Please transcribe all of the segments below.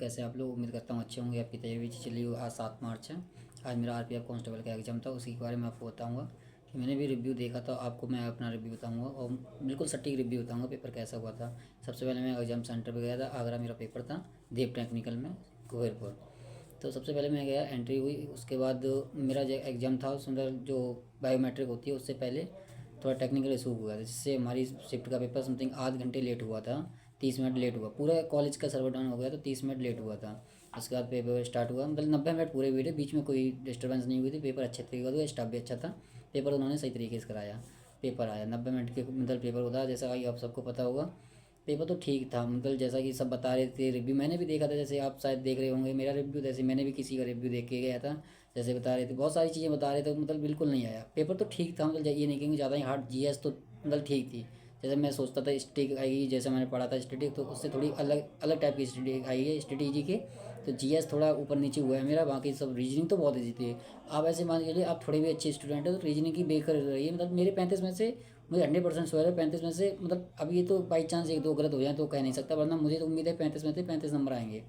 कैसे आप लोग? उम्मीद करता हूँ अच्छे होंगे। आपकी तैयारी भी चली हो। आज 7 मार्च है। आज मेरा आरपीएफ कांस्टेबल का एग्ज़ाम था, उसी के बारे में आपको बताऊंगा कि मैंने भी रिव्यू देखा था। आपको मैं अपना रिव्यू बताऊंगा और बिल्कुल सटीक रिव्यू बताऊंगा पेपर कैसा हुआ था। सबसे पहले मैं एग्ज़ाम सेंटर पर गया था। आगरा मेरा पेपर था, देव टेक्निकल में, कुबेरपुर। तो सबसे पहले मैं गया, एंट्री हुई। उसके बाद मेरा जो एग्ज़ाम था उसमें जो बायोमेट्रिक होती है उससे पहले थोड़ा टेक्निकल इशू हुआ था, जिससे हमारी शिफ्ट का पेपर समथिंग आध घंटे लेट हुआ था। 30 मिनट लेट हुआ, पूरा कॉलेज का सर्वर डाउन हो गया तो 30 मिनट लेट हुआ था। उसके बाद पेपर स्टार्ट हुआ, मतलब 90 मिनट पूरे हुए थे, बीच में कोई डिस्टर्बेंस नहीं हुई थी। पेपर अच्छे तरीके का हुआ, स्टाफ भी अच्छा था। पेपर उन्होंने सही तरीके से कराया। पेपर आया 90 मिनट के, मतलब पेपर होता है जैसा कि आप सबको पता होगा। पेपर तो ठीक था, मतलब जैसा कि सब बता रहे थे। रिव्यू मैंने भी देखा था, जैसे आप शायद देख रहे होंगे मेरा रिव्यू, जैसे मैंने भी किसी का रिव्यू देख के गया था। जैसे बता रहे थे, बहुत सारी चीज़ें बता रहे थे, मतलब बिल्कुल नहीं आया। पेपर तो ठीक था, मतलब ये नहीं कि ज़्यादा ही हार्ड। जीएस तो मतलब ठीक थी, जैसे मैं सोचता था स्टिक आएगी, जैसे मैंने पढ़ा था स्टैटिक, तो उससे थोड़ी अलग अलग टाइप की स्टडी आई है स्ट्रेटेजी के। तो जीएस थोड़ा ऊपर नीचे हुआ है मेरा, बाकी सब रीजनिंग तो बहुत ईजी थी। आप ऐसे मान के चलिए आप थोड़े भी अच्छे स्टूडेंट हैं तो रीजनिंग की बेकर रही है। मतलब मेरे 35 में से मुझे 100% श्योर है, 35 में से, मतलब अब ये तो बाई चांस एक दो गलत हो जाए तो कह नहीं सकता, वरना मुझे तो उम्मीद है 35 में से 35 नंबर आएंगे।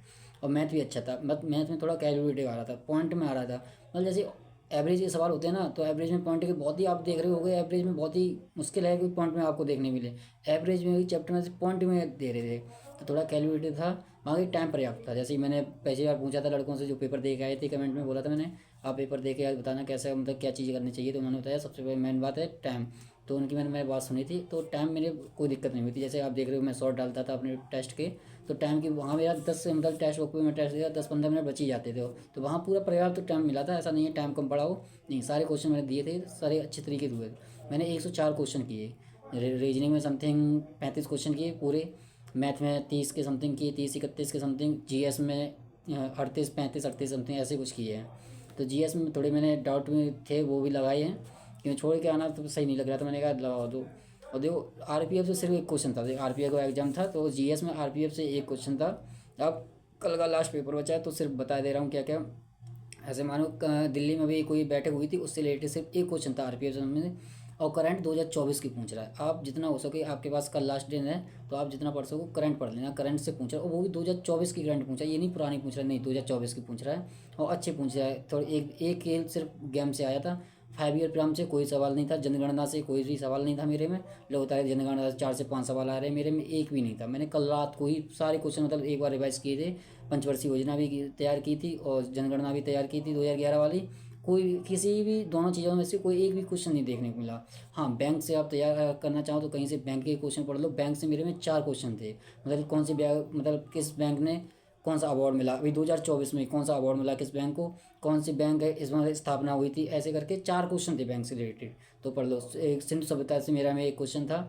और मैथ भी अच्छा था, मैथ में थोड़ा कैलकुलेटिव आ रहा था, पॉइंट में आ रहा था। मतलब जैसे एवरेज के सवाल होते हैं ना, तो एवरेज में पॉइंट के बहुत ही आप देख रहे होगे, एवरेज में बहुत ही मुश्किल है कोई पॉइंट में आपको देखने मिले। एवरेज में भी चैप्टर में से पॉइंट में दे रहे थे, तो थोड़ा कैलकुलेटिव था। बाकी टाइम पर्याप्त था। जैसे ही मैंने पहली बार पूछा था लड़कों से जो पेपर दे के आए थे, कमेंट में बोला था मैंने, आप पेपर दे के बताना कैसा, मतलब क्या चीज़ें करनी चाहिए। तो उन्होंने बताया सबसे पहले मेन बात है टाइम। तो उनकी मैंने बात सुनी थी, तो टाइम मेरे कोई दिक्कत नहीं हुई थी। जैसे आप देख रहे हो मैं शॉर्ट डालता था अपने टेस्ट के, तो टाइम की वहाँ मेरा 10 से, मतलब टेस्ट बुक पे मैं टेस्ट दिया 10-15 मिनट बच ही जाते थे। तो वहाँ पूरा पर्याप्त तो टाइम मिला था, ऐसा नहीं है टाइम कम पड़ा हो। नहीं, सारे क्वेश्चन मैंने दिए थे, सारे अच्छे तरीके से हुए। मैंने 104 क्वेश्चन किए। रीजनिंग में समथिंग 35 क्वेश्चन किए पूरे। मैथ में 30 के समथिंग किए, 30-31 के समथिंग। जीएस में 38-35-38 समथिंग ऐसे कुछ किए हैं। तो जीएस में थोड़े मैंने डाउट में थे, वो भी लगाए हैं, क्योंकि छोड़ के आना तो सही नहीं लग रहा था। मैंने कहा लगा दो। और देखो आरपीएफ से सिर्फ एक क्वेश्चन था, देखो आरपीएफ का एग्जाम था तो जीएस में आरपीएफ से एक क्वेश्चन था। अब कल का लास्ट पेपर बचा है, तो सिर्फ बता दे रहा हूँ क्या क्या। ऐसे मानो दिल्ली में भी कोई बैठक हुई थी, उससे रिलेटेड सिर्फ एक क्वेश्चन था आरपीएफ में। और करंट 2024 की पूछ रहा है। आप जितना हो सके, आपके पास कल लास्ट दिन है तो आप जितना पढ़ सको करंट पढ़ लेना। करंट से पूछ रहा है, और वो भी 2024 की करंट पूछ रहा है, ये नहीं पुरानी पूछ रहा है, नहीं 2024 की पूछ रहा है। और अच्छे पूछ रहा है। थोड़ा एक एक खेल सिर्फ गेम से आया था। 5 ईयर प्लान से कोई सवाल नहीं था, जनगणना से कोई भी सवाल नहीं था मेरे में। लोग बता रहे जनगणना से 4 से 5 सवाल आ रहे हैं, मेरे में एक भी नहीं था। मैंने कल रात को ही सारे क्वेश्चन मतलब एक बार रिवाइज किए थे। पंचवर्षीय योजना भी तैयार की थी और जनगणना भी तैयार की थी 2011 वाली। कोई किसी भी दोनों चीज़ों में से कोई एक भी क्वेश्चन नहीं देखने को मिला। हाँ, बैंक से आप तैयार करना चाहो तो कहीं से बैंक के क्वेश्चन पढ़ लो। बैंक से मेरे में 4 क्वेश्चन थे, मतलब कौन से बैंक, मतलब किस बैंक ने कौन सा अवार्ड मिला अभी 2024 में, कौन सा अवार्ड मिला किस बैंक को, कौन सी बैंक है इसमें स्थापना हुई थी, ऐसे करके 4 क्वेश्चन थे बैंक से रिलेटेड। तो पढ़ लो। एक सिंधु सभ्यता से मेरा में एक क्वेश्चन था।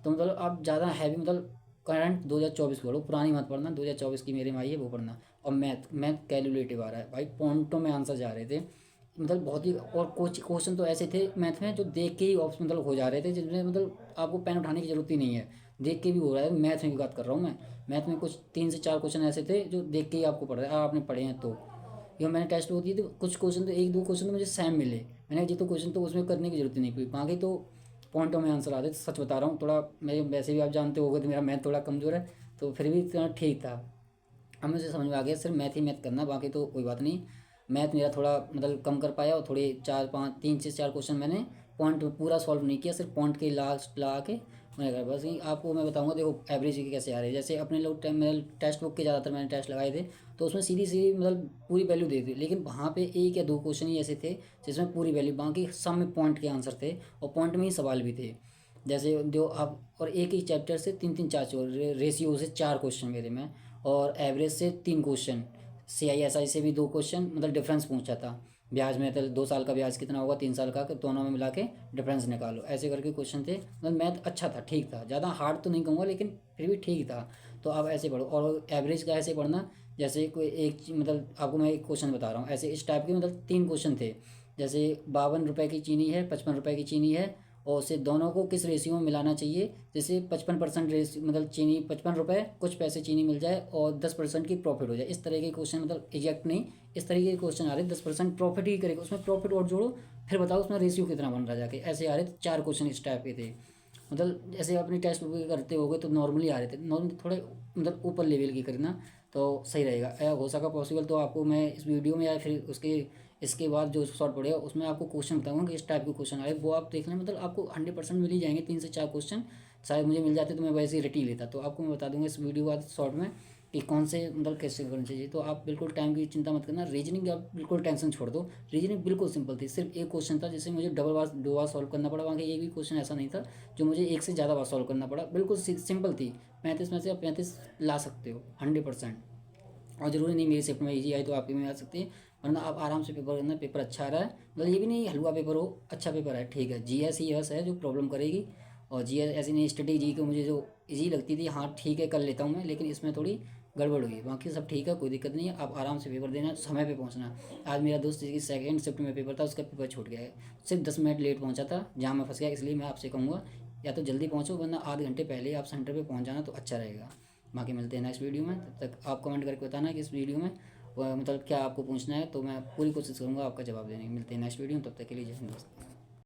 तो मतलब आप ज़्यादा हैवी, मतलब करंट 2024 पढ़ो, पुरानी मत पढ़ना। 2024 की मेरे में आई है वो पढ़ना। और मैथ मैथ कैलकुलेटिव आ रहा है भाई, पॉइंटों में आंसर जा रहे थे, मतलब बहुत ही। और कुछ क्वेश्चन तो ऐसे थे मैथ में जो देख के ही ऑप्शन मतलब हो जा रहे थे, जिसमें मतलब आपको पेन उठाने की जरूरत ही नहीं है, देख के भी हो रहा है। मैथ में की बात कर रहा हूँ मैं। मैथ में कुछ 3 से 4 क्वेश्चन ऐसे थे जो देख के ही आपको पढ़ रहा है, आपने पढ़े हैं तो। ये मैंने टेस्ट वो दिए थे, कुछ क्वेश्चन तो एक दो क्वेश्चन तो मुझे सेम मिले। मैंने जी तो क्वेश्चन तो उसमें करने की जरूरत ही नहीं पड़ी, बाकी तो पॉइंटों में आंसर आते थे। सच बता रहा हूँ, थोड़ा मैं वैसे भी आप जानते होगे तो मेरा मैथ थोड़ा कमज़ोर है, तो फिर भी इतना ठीक था। अब मुझे समझ में आ गया सिर्फ मैथ ही मैथ करना, बाकी तो कोई बात नहीं। मैथ मेरा थोड़ा मतलब कम कर पाया, और थोड़े 3 से 4 क्वेश्चन मैंने पॉइंट पूरा सॉल्व नहीं किया, सिर्फ पॉइंट के लास्ट ला के मैंने कहा। बस ये आपको मैं बताऊंगा, देखो एवरेज के कैसे आ रहे हैं। जैसे अपने लोग मेरे टेस्ट बुक के ज़्यादातर मैंने टेस्ट लगाए थे, तो उसमें सीधी सीधी मतलब पूरी वैल्यू दे दी, लेकिन वहाँ पे एक या दो क्वेश्चन ही ऐसे थे जिसमें पूरी वैल्यू, बाकी सब में पॉइंट के आंसर थे और पॉइंट में ही सवाल भी थे। जैसे जो आप, और एक ही चैप्टर से 3-3 4 रेशियो से 4 क्वेश्चन मेरे में, और एवरेज से 3 क्वेश्चन। CISI से भी 2 क्वेश्चन, मतलब डिफरेंस पूछा था। ब्याज में तो 2 साल का ब्याज कितना होगा, 3 साल का, दोनों में मिला के डिफरेंस निकालो, ऐसे करके क्वेश्चन थे। मतलब मैथ अच्छा था, ठीक था, ज़्यादा हार्ड तो नहीं कहूँगा लेकिन फिर भी ठीक था। तो आप ऐसे पढ़ो, और एवरेज का ऐसे पढ़ना। जैसे कोई मतलब आपको मैं एक क्वेश्चन बता रहा हूँ, ऐसे इस टाइप के मतलब 3 क्वेश्चन थे। जैसे 52 रुपये की चीनी है, 55 रुपये की चीनी है, और उसे दोनों को किस रेशियो में मिलाना चाहिए, जैसे 55% रेशियो, मतलब चीनी 55 रुपये, कुछ पैसे चीनी मिल जाए और 10% की प्रॉफिट हो जाए। इस तरह के क्वेश्चन, मतलब एग्जैक्ट नहीं, इस तरीके के क्वेश्चन आ रहे। 10% प्रॉफिट ही करेगा, उसमें प्रॉफिट और जोड़ो, फिर बताओ उसमें रेशियो कितना बन रहा है जाके, ऐसे आ रहे थे 4 क्वेश्चन इस टाइप के थे। मतलब जैसे अपनी टेस्ट बुक करते हो गए तो नॉर्मली आ रहे थे, नॉर्मल थोड़े मतलब ऊपर लेवल की करना, तो सही रहेगा। हो सका पॉसिबल तो आपको मैं इस वीडियो में या फिर इसके बाद जो शॉर्ट पड़ेगा उसमें आपको क्वेश्चन बताऊंगा कि इस टाइप के क्वेश्चन आए, वो आप देख लें। मतलब आपको 100% मिल ही जाएंगे, 3 से 4 क्वेश्चन शायद मुझे मिल जाते तो मैं वैसे ही रट ही लेता। तो आपको मैं बता दूंगा इस वीडियो बाद शॉर्ट में कि कौन से मतलब कैसे करना चाहिए। तो आप बिल्कुल टाइम की चिंता मत करना। रीजनिंग आप बिल्कुल टेंशन छोड़ दो, रीजनिंग बिल्कुल सिंपल थी। सिर्फ एक क्वेश्चन था जिसे मुझे दो बार सॉल्व करना पड़ा, वहाँ के एक भी क्वेश्चन ऐसा नहीं था जो मुझे एक से ज़्यादा बार सॉल्व करना पड़ा। बिल्कुल सिंपल थी। 35 में से आप 35 ला सकते हो 100%। और ज़रूरी नहीं मेरी शिफ्ट में इजी आई तो आपकी में आ सकती है, वरना आप आराम से पेपर करना। पेपर अच्छा आ रहा है, मतलब ये भी नहीं हलवा पेपर हो, अच्छा पेपर है, ठीक है। जीएस ही बस है जो प्रॉब्लम करेगी, और जीएस ऐसी नहीं। स्टडी जी को मुझे जो इजी लगती थी, हाँ ठीक है कर लेता हूँ मैं, लेकिन इसमें थोड़ी गड़बड़ हुई। बाकी सब ठीक है, कोई दिक्कत नहीं है। आप आराम से पेपर देना, समय पे पहुँचना। आज मेरा दोस्त जिसकी सेकंड शिफ्ट में पेपर था, उसका पेपर छूट गया है, सिर्फ 10 मिनट लेट पहुँचा था, जहाँ मैं फंस गया। इसलिए मैं आपसे कहूँगा या तो जल्दी पहुँचो, वरना आधे घंटे पहले आप सेंटर पे पहुँच जाना तो अच्छा रहेगा। बाकी मिलते हैं नेक्स्ट वीडियो में। तब तक आप कमेंट करके बताना कि इस वीडियो में मतलब क्या आपको पूछना है, तो मैं पूरी कोशिश करूँगा आपका जवाब देने की। मिलते हैं नेक्स्ट वीडियो में, तब तक के लिए जय हिंद दोस्तों।